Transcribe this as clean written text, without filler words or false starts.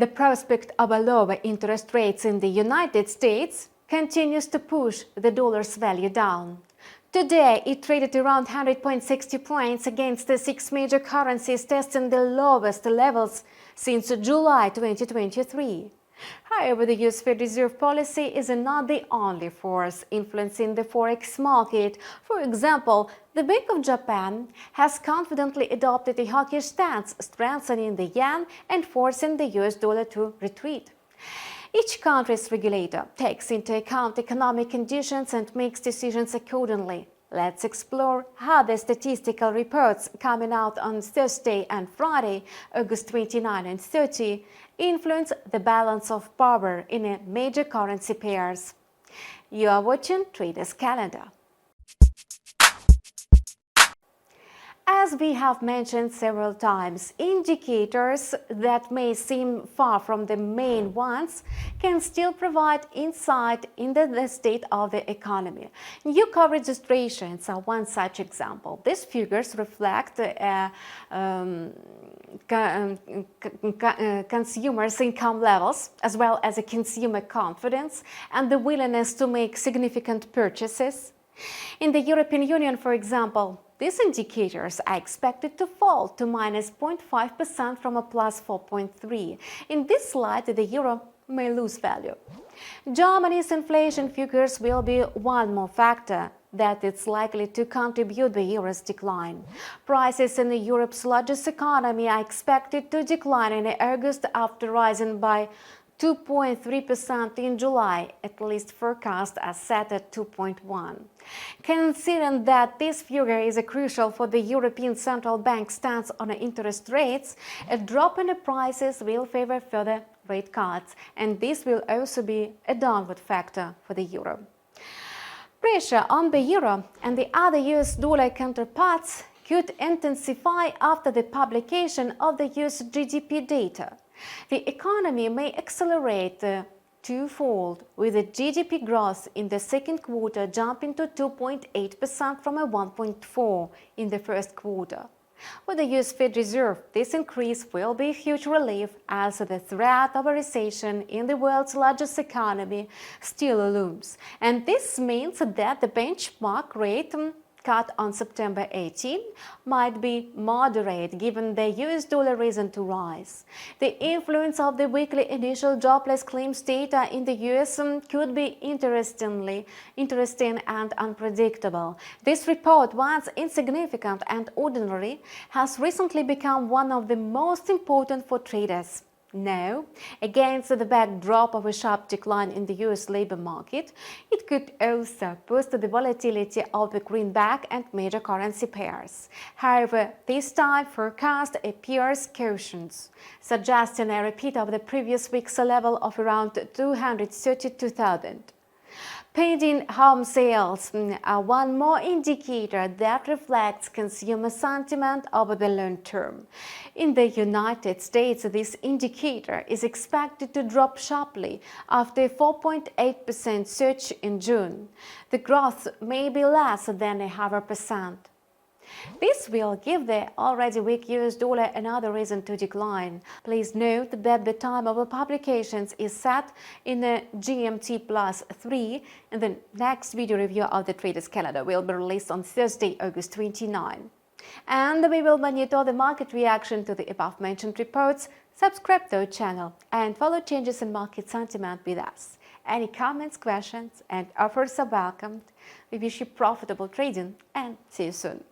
The prospect of a lower interest rates in the United States continues to push the dollar's value down. Today, it traded around 100.60 points against the 6 major currencies, testing the lowest levels since July 2023. However, the US Fed Reserve policy is not the only force influencing the Forex market. For example, the Bank of Japan has confidently adopted a hawkish stance, strengthening the yen and forcing the US dollar to retreat. Each country's regulator takes into account economic conditions and makes decisions accordingly. Let's explore how the statistical reports coming out on Thursday and Friday, August 29 and 30, influence the balance of power in major currency pairs. You are watching Traders Calendar. As we have mentioned several times, indicators that may seem far from the main ones can still provide insight into the state of the economy. New car registrations are one such example. These figures reflect consumers' income levels, as well as a consumer confidence and the willingness to make significant purchases. In the European Union, for example, these indicators are expected to fall to -0.5% from a +4.3%. In this light, the euro may lose value. Germany's inflation figures will be one more factor that is likely to contribute the euro's decline. Prices in Europe's largest economy are expected to decline in August after rising by 2.3% in July, at least forecast as set at 2.1%. Considering that this figure is crucial for the European Central Bank's stance on interest rates, a drop in the prices will favor further rate cuts, and this will also be a downward factor for the euro. Pressure on the euro and the other US dollar counterparts could intensify after the publication of the US GDP data. The economy may accelerate twofold, with the GDP growth in the second quarter jumping to 2.8% from a 1.4% in the first quarter. With the US Fed Reserve, this increase will be a huge relief as the threat of a recession in the world's largest economy still looms. And this means that the benchmark rate cut on September 18 might be moderate given the US dollar reason to rise. The influence of the weekly initial jobless claims data in the US could be interesting and unpredictable. This report, once insignificant and ordinary, has recently become one of the most important for traders. Now, against the backdrop of a sharp decline in the US labor market, it could also boost the volatility of the greenback and major currency pairs. However, this time forecast appears cautious, suggesting a repeat of the previous week's level of around 232,000. Pending home sales are one more indicator that reflects consumer sentiment over the long term. In the United States, this indicator is expected to drop sharply after a 4.8% surge in June. The growth may be less than 0.5%. This will give the already weak US dollar another reason to decline. Please note that the time of publications is set in the GMT +3, and the next video review of the Traders Calendar will be released on Thursday, August 29. And we will monitor the market reaction to the above-mentioned reports. Subscribe to our channel and follow changes in market sentiment with us. Any comments, questions, and offers are welcomed. We wish you profitable trading and see you soon.